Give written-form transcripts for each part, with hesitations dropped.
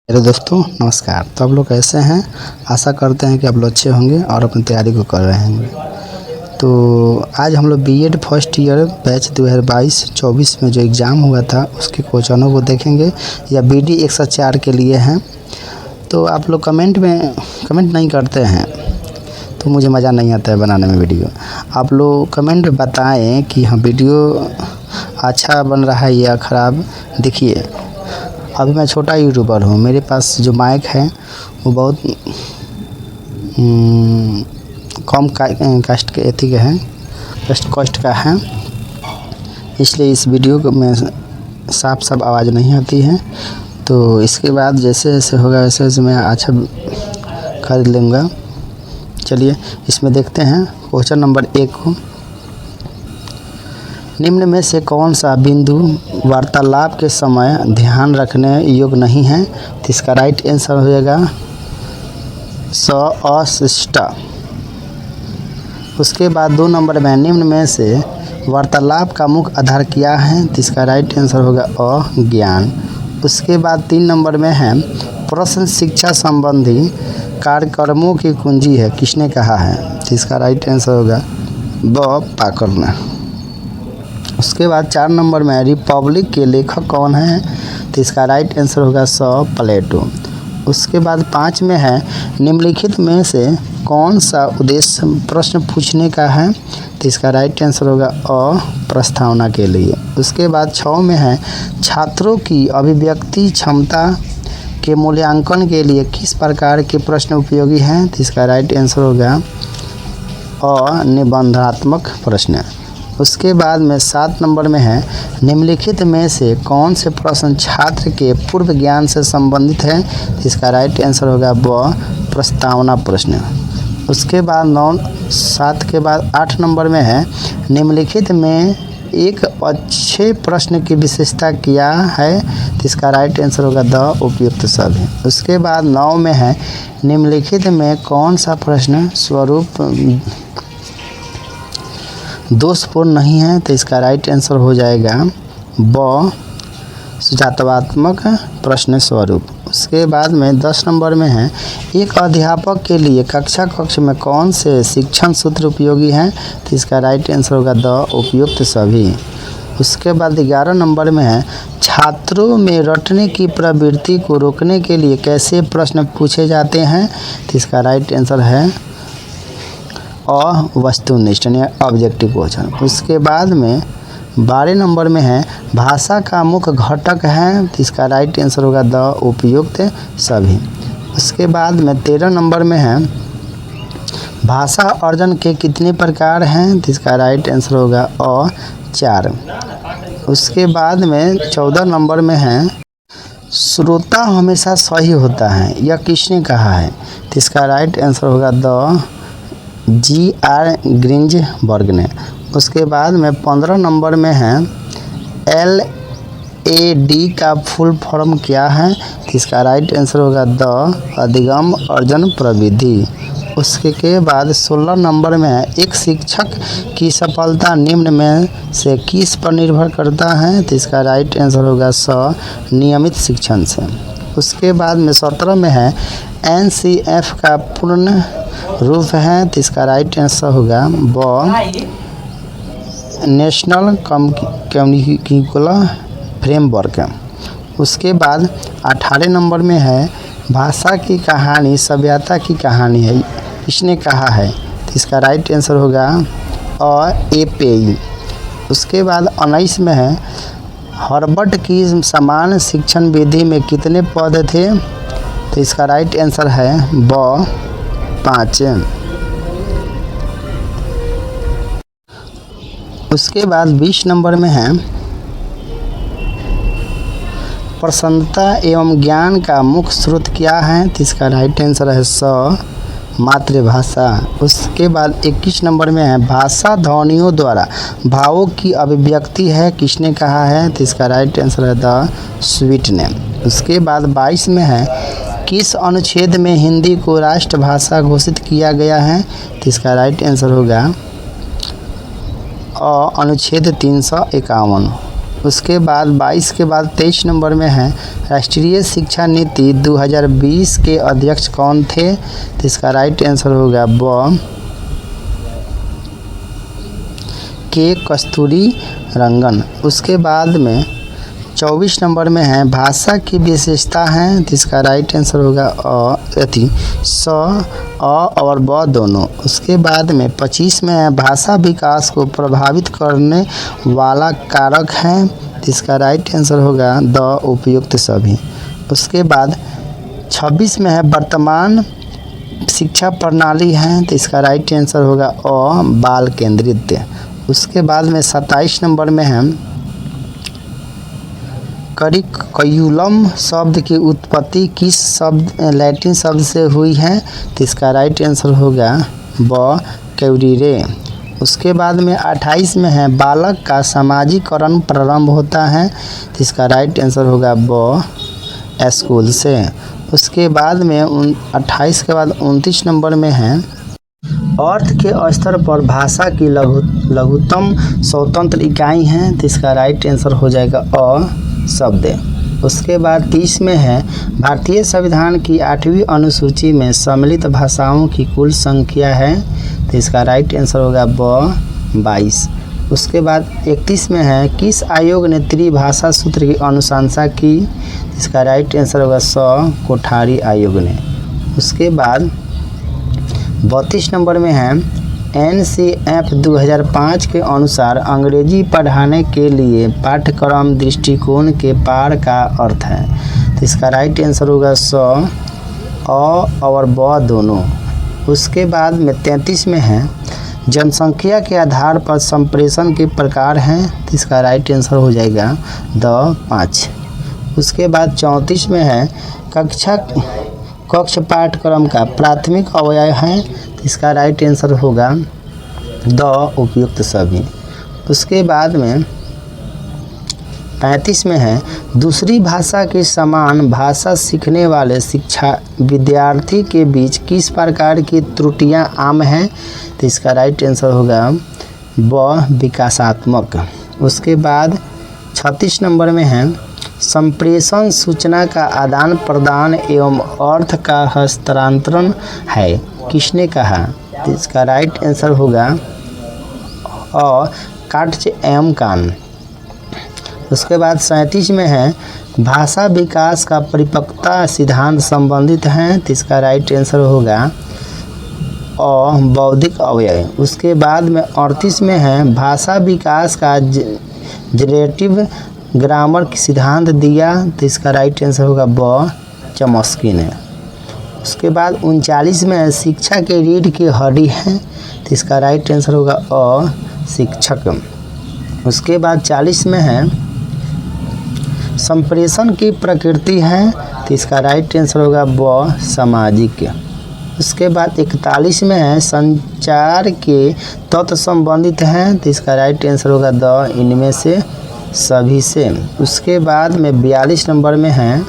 मेरे दोस्तों नमस्कार। तो आप लोग कैसे हैं? आशा करते हैं कि आप लोग अच्छे होंगे और अपनी तैयारी को कर रहे होंगे। तो आज हम लोग बीएड फर्स्ट ईयर बैच 2022-24 में जो एग्ज़ाम हुआ था उसके क्वेश्चनों को देखेंगे या BD 104 के लिए हैं। तो आप लोग कमेंट नहीं करते हैं तो मुझे मज़ा नहीं आता है बनाने में वीडियो। आप लोग कमेंट बताएं कि हाँ वीडियो अच्छा बन रहा है या ख़राब। देखिए, अभी मैं छोटा यूट्यूबर हूँ, मेरे पास जो माइक है वो बहुत कम कॉस्ट का है, इसलिए इस वीडियो में साफ आवाज़ नहीं आती है। तो इसके बाद जैसे जैसे होगा वैसे वैसे मैं अच्छा खरीद लूँगा। चलिए इसमें देखते हैं क्वेश्चन नंबर 1 को। निम्न में से कौन सा बिंदु वार्तालाप के समय ध्यान रखने योग्य नहीं है? तो इसका राइट आंसर हो जाएगा अशिष्ट। उसके बाद 2 नंबर में निम्न में से वार्तालाप का मुख्य आधार क्या है? तो इसका राइट आंसर होगा अज्ञान। उसके बाद 3 नंबर में है प्रश्न शिक्षा संबंधी कार्यक्रमों की कुंजी है, किसने कहा है? तो इसका राइट आंसर होगा पाकर ने। उसके बाद 4 नंबर में रिपब्लिक के लेखक कौन है? तो इसका राइट आंसर होगा प्लेटो। उसके बाद 5 में है निम्नलिखित में से कौन सा उद्देश्य प्रश्न पूछने का है? तो इसका राइट आंसर होगा प्रस्तावना के लिए। उसके बाद 6 में है छात्रों की अभिव्यक्ति क्षमता के मूल्यांकन के लिए किस प्रकार के प्रश्न उपयोगी हैं? तो इसका राइट आंसर होगा निबंधात्मक प्रश्न। उसके बाद में 7 नंबर में है निम्नलिखित में से कौन से प्रश्न छात्र के पूर्व ज्ञान से संबंधित है? इसका राइट आंसर होगा प्रस्तावना प्रश्न। उसके बाद 7 के बाद 8 नंबर में है निम्नलिखित में एक अच्छे प्रश्न की विशेषता क्या है? तो इसका राइट आंसर होगा उपयुक्त सभी। उसके बाद 9 में है निम्नलिखित में कौन सा प्रश्न स्वरूप दोषपूर्ण नहीं है? तो इसका राइट आंसर हो जाएगा सुझावात्मक प्रश्न स्वरूप। उसके बाद में 10 नंबर में है एक अध्यापक के लिए कक्ष में कौन से शिक्षण सूत्र उपयोगी हैं? तो इसका राइट आंसर होगा उपयुक्त सभी। उसके बाद 11 नंबर में है छात्रों में रटने की प्रवृत्ति को रोकने के लिए कैसे प्रश्न पूछे जाते हैं? तो इसका राइट आंसर है वस्तुनिष्ठ यानी ऑब्जेक्टिव क्वेश्चन। उसके बाद में 12 नंबर में है भाषा का मुख्य घटक है, तो इसका राइट आंसर होगा उपयुक्त सभी। उसके बाद में 13 नंबर में है भाषा अर्जन के कितने प्रकार हैं? तो इसका राइट आंसर होगा 4। उसके बाद में 14 नंबर में है श्रोता हमेशा सही होता है, यह किसने कहा है? तो इसका राइट आंसर होगा G.R. ग्रीन्सबर्ग ने। उसके बाद में 15 नंबर में है LAD का फुल फॉर्म क्या है? तो इसका राइट आंसर होगा अधिगम अर्जन प्रविधि। उसके बाद 16 नंबर में है एक शिक्षक की सफलता निम्न में से किस पर निर्भर करता है? तो इसका राइट आंसर होगा नियमित शिक्षण से। उसके बाद में 17 में है NCF का पूर्ण रूप है, तो इसका राइट आंसर होगा नेशनल कम्युनिकेशन फ्रेमवर्क। उसके बाद 18 नंबर में है भाषा की कहानी सभ्यता की कहानी है, इसने कहा है? तो इसका राइट आंसर होगा API। उसके बाद 19 में है हार्वर्ड की समान शिक्षण विधि में कितने पद थे? तो इसका राइट आंसर है 5। उसके बाद 20 नंबर में है प्रसन्नता एवं ज्ञान का मुख्य स्रोत क्या है? तो इसका राइट आंसर है मातृभाषा। उसके बाद 21 नंबर में है भाषा ध्वनियों द्वारा भावों की अभिव्यक्ति है, किसने कहा है? तो इसका राइट आंसर है स्वीट ने। उसके बाद 22 में है किस अनुच्छेद में हिंदी को राष्ट्रभाषा घोषित किया गया है? तो इसका राइट आंसर होगा अनुच्छेद 351। उसके बाद 22 के बाद 23 नंबर में है राष्ट्रीय शिक्षा नीति 2020 के अध्यक्ष कौन थे? तो इसका राइट आंसर होगा ब के कस्तूरी रंगन। उसके बाद में 24 नंबर में है भाषा की विशेषता है, तो इसका राइट आंसर होगा स और ब दोनों। उसके बाद में 25 में है भाषा विकास को प्रभावित करने वाला कारक है, तो इसका राइट आंसर होगा द उपयुक्त सभी। उसके बाद 26 में है वर्तमान शिक्षा प्रणाली है, तो इसका राइट आंसर होगा बाल केंद्रित। उसके बाद में 27 नंबर में है करिकुलम शब्द की उत्पत्ति किस शब्द लैटिन शब्द से हुई है? तो इसका राइट आंसर होगा ब कैरियरे। उसके बाद में 28 में है बालक का सामाजिकरण प्रारंभ होता है, तो इसका राइट आंसर होगा ब स्कूल से। उसके बाद में 28 के बाद 29 नंबर में है अर्थ के स्तर पर भाषा की लघुतम स्वतंत्र इकाई है, तो इसका राइट आंसर हो जाएगा शब्द। उसके बाद 30 में है भारतीय संविधान की 8वीं अनुसूची में सम्मिलित भाषाओं की कुल संख्या है, तो इसका राइट आंसर होगा ब 22। उसके बाद 31 में है किस आयोग ने त्रिभाषा सूत्र की अनुशंसा की? इसका राइट आंसर होगा कोठारी आयोग ने। उसके बाद 32 नंबर में है NCF 2005 के अनुसार अंग्रेजी पढ़ाने के लिए पाठ्यक्रम दृष्टिकोण के पार का अर्थ है, तो इसका राइट आंसर होगा और ब दोनों। उसके बाद में 33 में है जनसंख्या के आधार पर संप्रेषण के प्रकार हैं, तो इसका राइट आंसर हो जाएगा द 5। उसके बाद 34 में है कक्ष पाठ्यक्रम का प्राथमिक अवयव है, तो इसका राइट आंसर होगा द उपयुक्त सभी। उसके बाद में 35 में है दूसरी भाषा के समान भाषा सीखने वाले शिक्षा विद्यार्थी के बीच किस प्रकार की त्रुटियां आम हैं? तो इसका राइट आंसर होगा ब विकासात्मक। उसके बाद 36 नंबर में है संप्रेषण सूचना का आदान प्रदान एवं अर्थ का हस्तांतरण है, किसने कहा? तो इसका राइट आंसर होगा काट्ज एम कान। उसके बाद 37 में है भाषा विकास का परिपक्वता सिद्धांत संबंधित है, तो इसका राइट आंसर होगा बौद्धिक अवयव। उसके बाद में 38 में है भाषा विकास का जनरेटिव ग्रामर की सिद्धांत दिया, तो इसका राइट आंसर होगा ब चमस्की ने। उसके बाद 39 में है शिक्षा के रीढ़ की हड्डी है, तो इसका राइट आंसर होगा शिक्षक। उसके बाद 40 में है संप्रेषण की प्रकृति है, तो इसका राइट आंसर होगा ब सामाजिक। उसके बाद 41 में है संचार के तत्व संबंधित हैं, तो इसका राइट आंसर होगा द इनमें से सभी से। उसके बाद में 42 नंबर में है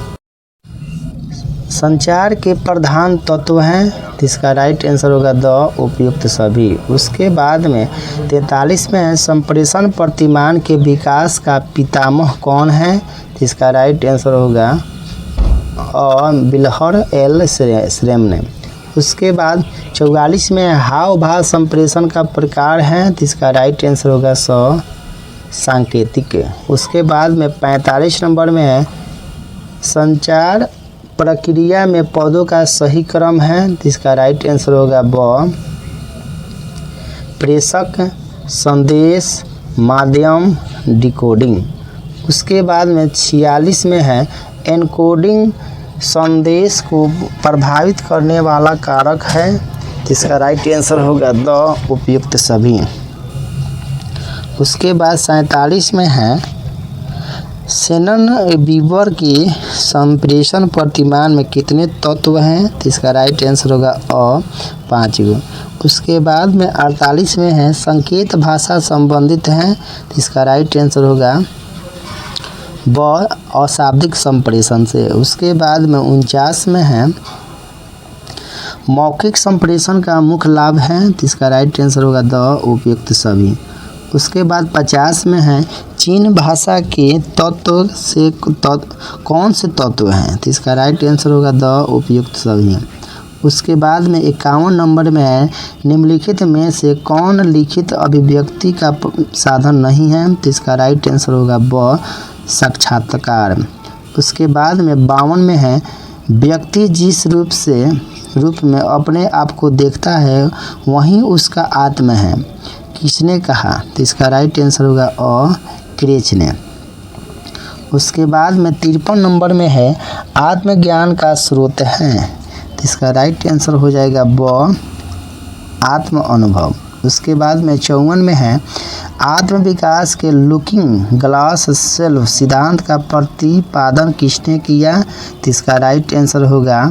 संचार के प्रधान तत्व हैं, तो इसका राइट आंसर होगा द उपयुक्त सभी। उसके बाद में 43 में है संप्रेषण प्रतिमान के विकास का पितामह कौन है? तो इसका राइट आंसर होगा विल्हर एल श्रेम ने। उसके बाद 44 में हाव भाव संप्रेषण का प्रकार है, तो इसका राइट आंसर होगा सांकेतिक। उसके बाद में 45 नंबर में है संचार प्रक्रिया में पदों का सही क्रम है, तो इसका राइट आंसर होगा ब प्रेषक, संदेश, माध्यम, डिकोडिंग। उसके बाद में 46 में है एनकोडिंग संदेश को प्रभावित करने वाला कारक है, तो इसका राइट आंसर होगा द उपयुक्त सभी। उसके बाद 47 में है शेनन बीबर के संप्रेषण प्रतिमान में कितने तत्व हैं? तो इसका राइट आंसर होगा 5 गो। उसके बाद में 48 में है संकेत भाषा संबंधित हैं, तो इसका राइट आंसर होगा ब अशाब्दिक संप्रेषण से। उसके बाद में 49 में है मौखिक संप्रेषण का मुख्य लाभ है, तो इसका राइट आंसर होगा द उपयुक्त सभी। उसके बाद 50 में है चीन भाषा के तत्व से कौन से तत्व हैं, तो इसका राइट आंसर होगा द उपयुक्त सभी। उसके बाद में 51 नंबर में है निम्नलिखित में से कौन लिखित अभिव्यक्ति का साधन नहीं है, तो इसका राइट आंसर होगा ब साक्षात्कार। उसके बाद में 52 में है व्यक्ति जिस रूप में अपने आप को देखता है वही उसका आत्मा है, किसने कहा, तो इसका राइट आंसर होगा अ क्रेच ने। उसके बाद में 53 नंबर में है आत्मज्ञान का स्रोत है, तो इसका राइट आंसर हो जाएगा ब आत्म अनुभव। उसके बाद में 54 में है आत्म विकास के लुकिंग ग्लास सेल्फ सिद्धांत का प्रतिपादन किसने किया, तो इसका राइट आंसर होगा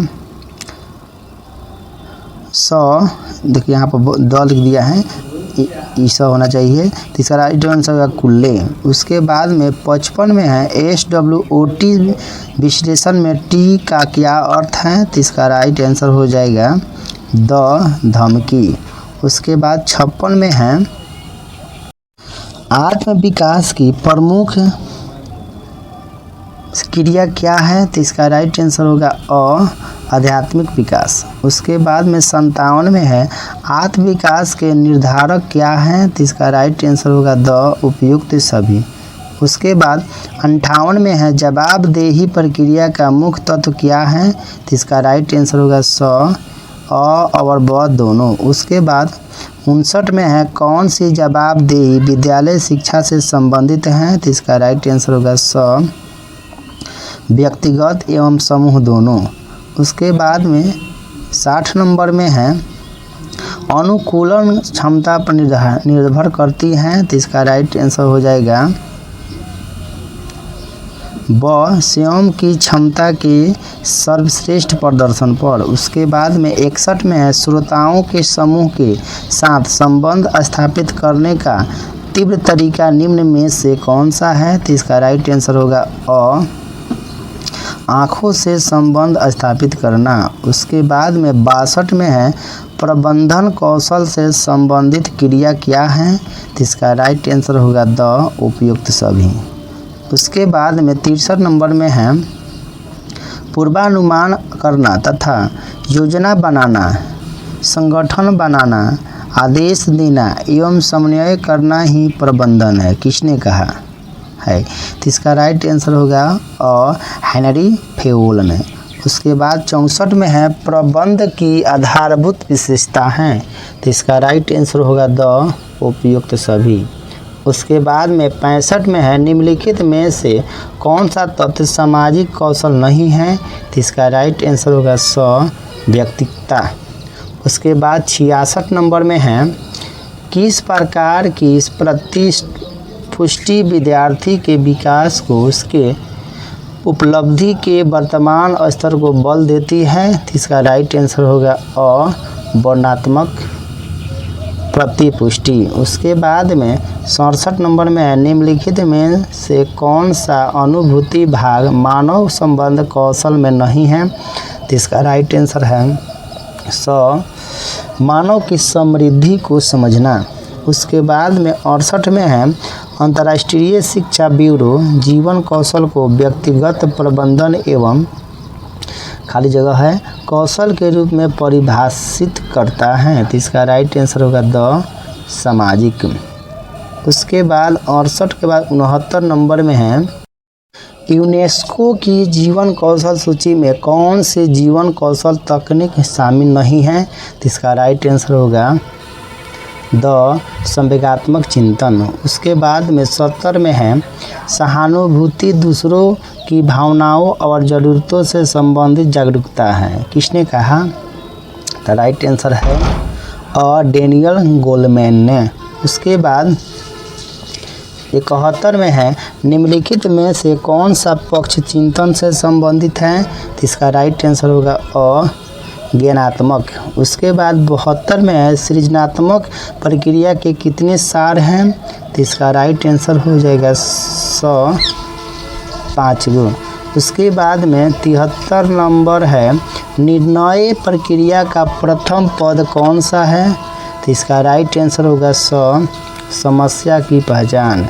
देखिए यहाँ पर द लिख दिया है, ईसा होना चाहिए, तो इसका राइट आंसर होगा कुल्ले। उसके बाद में 55 में है SWOT विश्लेषण में टी का क्या अर्थ है, तो इसका राइट आंसर हो जाएगा द धमकी। उसके बाद 56 में है आत्म विकास की प्रमुख क्रिया क्या है, तो इसका राइट आंसर होगा अ आध्यात्मिक विकास। उसके बाद में 57 में है आत्म विकास के निर्धारक क्या हैं, तो इसका राइट आंसर होगा द उपयुक्त सभी। उसके बाद 58 में है जवाबदेही प्रक्रिया का मुख्य तत्व क्या है, तो इसका राइट आंसर होगा स अ और ब दोनों। उसके बाद 59 में है कौन सी जवाबदेही विद्यालय शिक्षा से संबंधित है, तो इसका राइट आंसर होगा स व्यक्तिगत एवं समूह दोनों। उसके बाद में 60 नंबर में है अनुकूलन क्षमता पर निर्भर करती हैं, तो इसका राइट आंसर हो जाएगा ब स्वयं की क्षमता के सर्वश्रेष्ठ प्रदर्शन पर। उसके बाद में 61 में है श्रोताओं के समूह के साथ संबंध स्थापित करने का तीव्र तरीका निम्न में से कौन सा है, तो इसका राइट आंसर होगा अ आँखों से संबंध स्थापित करना। उसके बाद में 62 में है प्रबंधन कौशल से संबंधित क्रिया क्या है, तो इसका राइट आंसर होगा द उपयुक्त सभी। उसके बाद में 63 नंबर में है पूर्वानुमान करना तथा योजना बनाना, संगठन बनाना, आदेश देना एवं समन्वय करना ही प्रबंधन है, किसने कहा है, तो इसका राइट आंसर होगा अ हेनरी फेओल ने। उसके बाद 64 में है प्रबंध की आधारभूत विशेषता हैं, तो इसका राइट आंसर होगा द उपयुक्त सभी। उसके बाद में 65 में है निम्नलिखित में से कौन सा तत्व सामाजिक कौशल नहीं है, तो इसका राइट आंसर होगा स व्यक्तित्वता। उसके बाद 66 नंबर में है किस प्रकार की प्रतिपुष्टि विद्यार्थी के विकास को उसके उपलब्धि के वर्तमान स्तर को बल देती है, तो इसका राइट आंसर होगा अ वर्णनात्मक प्रतिपुष्टि। उसके बाद में 67 नंबर में है निम्नलिखित में से कौन सा अनुभूति भाग मानव संबंध कौशल में नहीं है, तो इसका राइट आंसर है स मानव की समृद्धि को समझना। उसके बाद में 68 में है अंतर्राष्ट्रीय शिक्षा ब्यूरो जीवन कौशल को व्यक्तिगत प्रबंधन एवं खाली जगह है कौशल के रूप में परिभाषित करता है, तो इसका राइट आंसर होगा द सामाजिक। उसके बाद 68 के बाद 69 नंबर में है यूनेस्को की जीवन कौशल सूची में कौन से जीवन कौशल तकनीक शामिल नहीं है, तो इसका राइट आंसर होगा द संवेगात्मक चिंतन। उसके बाद में 70 में है सहानुभूति दूसरों की भावनाओं और ज़रूरतों से संबंधित जागरूकता है, किसने कहा, तो राइट आंसर है डेनियल गोलमैन ने। उसके बाद 71 में है निम्नलिखित में से कौन सा पक्ष चिंतन से संबंधित है, तो इसका राइट आंसर होगा अ ज्ञानात्मक। उसके बाद 72 में है सृजनात्मक प्रक्रिया के कितने सार हैं, तो इसका राइट आंसर हो जाएगा 5 गो। उसके बाद में 73 नंबर है निर्णय प्रक्रिया का प्रथम पद कौन सा है, तो इसका राइट आंसर होगा समस्या की पहचान।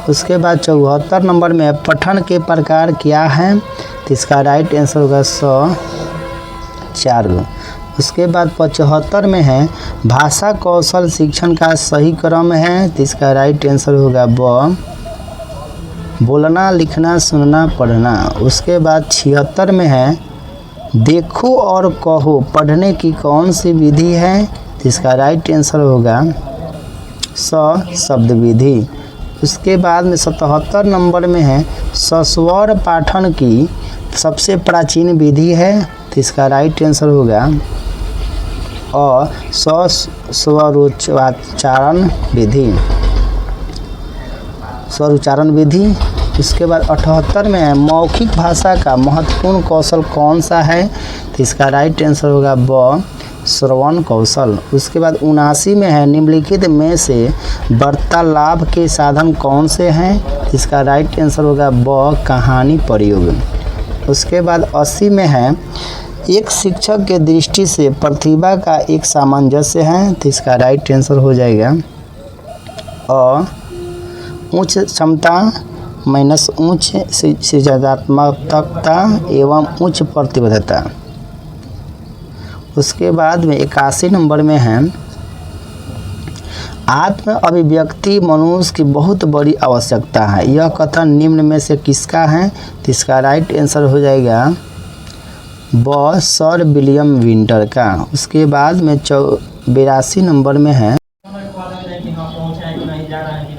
उसके बाद 74 नंबर में पठन के प्रकार क्या हैं, तो इसका राइट आंसर होगा 104। उसके बाद 75 में है भाषा कौशल शिक्षण का सही क्रम है, तो इसका राइट आंसर होगा बोलना, लिखना, सुनना, पढ़ना। उसके बाद 76 में है देखो और कहो पढ़ने की कौन सी विधि है, तो इसका राइट आंसर होगा शब्द विधि। उसके बाद में 77 नंबर में है सस्वर पाठन की सबसे प्राचीन विधि है, तो इसका राइट आंसर होगा स्वरोच्चारण विधि। उसके बाद 78 में है मौखिक भाषा का महत्वपूर्ण कौशल कौन सा है, तो इसका राइट आंसर होगा श्रवण कौशल। उसके बाद 79 में है निम्नलिखित में से वार्तालाप के साधन कौन से हैं, तो इसका राइट आंसर होगा कहानी प्रयोग। उसके बाद 80 में है एक शिक्षक के दृष्टि से प्रतिभा का एक सामंजस्य है, तो इसका राइट आंसर हो जाएगा उच्च क्षमता माइनस उच्च सृजनात्मकता एवं उच्च प्रतिबद्धता। उसके बाद में 81 नंबर में है आत्म अभिव्यक्ति मनुष्य की बहुत बड़ी आवश्यकता है, यह कथन निम्न में से किसका है, तो इसका राइट आंसर हो जाएगा सर विलियम विंटर का। उसके बाद में 82 नंबर में है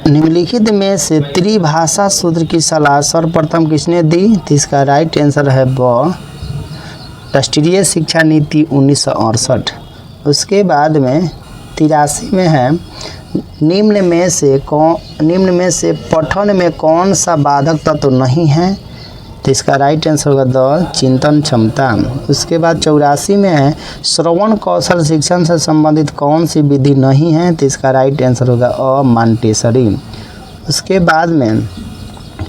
निम्नलिखित में से त्रिभाषा सूत्र की सलाह सर्वप्रथम किसने दी, तो इसका राइट आंसर है राष्ट्रीय शिक्षा नीति 1968। उसके बाद में 83 में है निम्न में से पठन में कौन सा बाधक तत्व नहीं है, तो इसका राइट आंसर होगा चिंतन क्षमता। उसके बाद 84 में है श्रवण कौशल शिक्षण से संबंधित कौन सी विधि नहीं है, तो इसका राइट आंसर होगा मॉन्टेसरी। उसके बाद में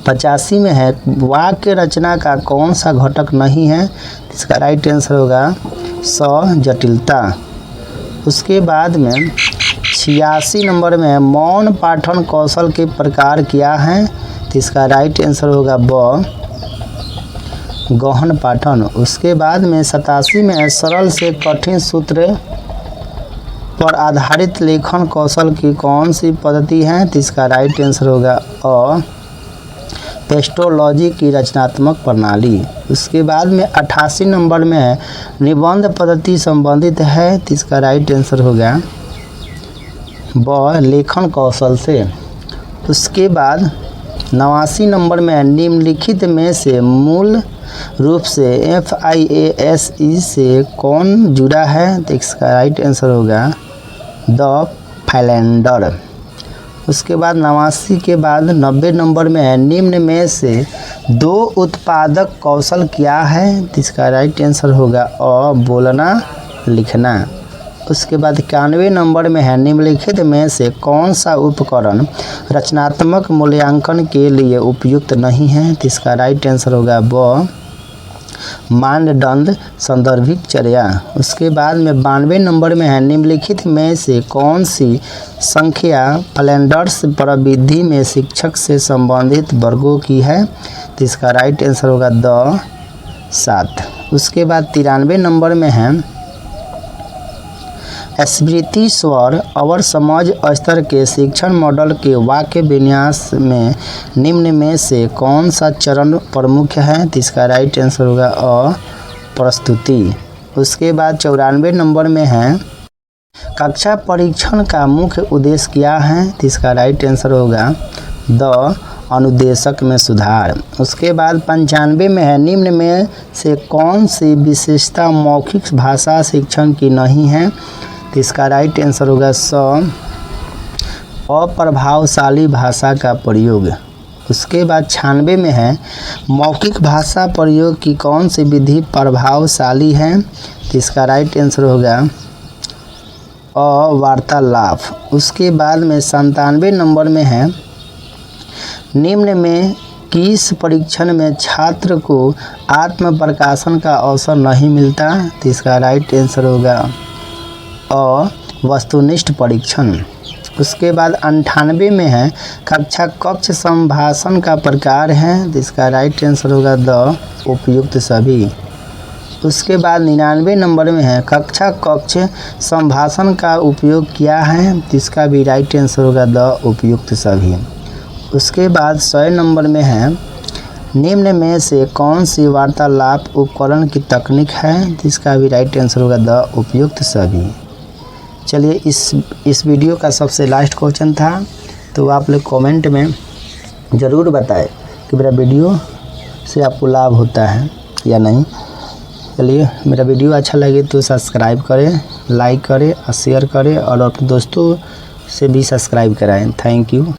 85 में है वाक्य रचना का कौन सा घटक नहीं है, तो इसका राइट आंसर होगा जटिलता। उसके बाद में 86 नंबर में है मौन पाठन कौशल के प्रकार क्या हैं, तो इसका राइट आंसर होगा गहन पाठन। उसके बाद में 87 में सरल से कठिन सूत्र पर आधारित लेखन कौशल की कौन सी पद्धति है, तो इसका राइट आंसर होगा पेस्टोलॉजी की रचनात्मक प्रणाली। उसके बाद में 88 नंबर में है निबंध पद्धति संबंधित है, तो इसका राइट आंसर होगा लेखन कौशल से। उसके बाद 89 नंबर में निम्नलिखित में से मूल रूप से FIASE से कौन जुड़ा है, तो इसका राइट आंसर होगा फाइलैंडर। उसके बाद 89 के बाद 90 नंबर में है निम्न में से दो उत्पादक कौशल क्या है, तो इसका राइट आंसर होगा बोलना, लिखना। उसके बाद 91 नंबर में है निम्नलिखित में से कौन सा उपकरण रचनात्मक मूल्यांकन के लिए उपयुक्त नहीं है, तो इसका राइट आंसर होगा मानदंड संदर्भिक चर्या। उसके बाद में 92 नंबर में है निम्नलिखित में से कौन सी संख्या फ्लैंडर्स प्रविधि में शिक्षक से संबंधित वर्गों की है, तो इसका राइट आंसर होगा 7। उसके बाद 93 नंबर में है स्मृति स्वर और समझ स्तर के शिक्षण मॉडल के वाक्य विन्यास में निम्न में से कौन सा चरण प्रमुख है, तो इसका राइट आंसर होगा प्रस्तुति। उसके बाद 94 नंबर में है कक्षा परीक्षण का मुख्य उद्देश्य क्या है, तो इसका राइट आंसर होगा अनुदेशक में सुधार। उसके बाद 95 में है निम्न में से कौन सी विशेषता मौखिक भाषा शिक्षण की नहीं है, तो इसका राइट आंसर होगा अप्रभावशाली भाषा का प्रयोग। उसके बाद 96 में है मौखिक भाषा प्रयोग की कौन सी विधि प्रभावशाली है, तो इसका राइट आंसर होगा वार्तालाप। उसके बाद में 97 नंबर में है निम्न में किस परीक्षण में छात्र को आत्म प्रकाशन का अवसर नहीं मिलता, तो इसका राइट आंसर होगा वस्तुनिष्ठ परीक्षण। उसके बाद 98 में है कक्षा कक्ष संभाषण का प्रकार है, तो इसका राइट आंसर होगा द उपयुक्त सभी। उसके बाद 99 नंबर में है कक्षा कक्ष संभाषण का उपयोग किया है, तो इसका भी राइट आंसर होगा द उपयुक्त सभी। उसके बाद 100 नंबर में है निम्न में से कौन सी वार्तालाप उपकरण की तकनीक है, तो इसका भी राइट आंसर होगा द उपयुक्त सभी। चलिए इस वीडियो का सबसे लास्ट क्वेश्चन था, तो आप लोग कमेंट में ज़रूर बताएं कि मेरा वीडियो से आपको लाभ होता है या नहीं। चलिए मेरा वीडियो अच्छा लगे तो सब्सक्राइब करें, लाइक करें और शेयर करें और अपने दोस्तों से भी सब्सक्राइब कराएं। Thank you.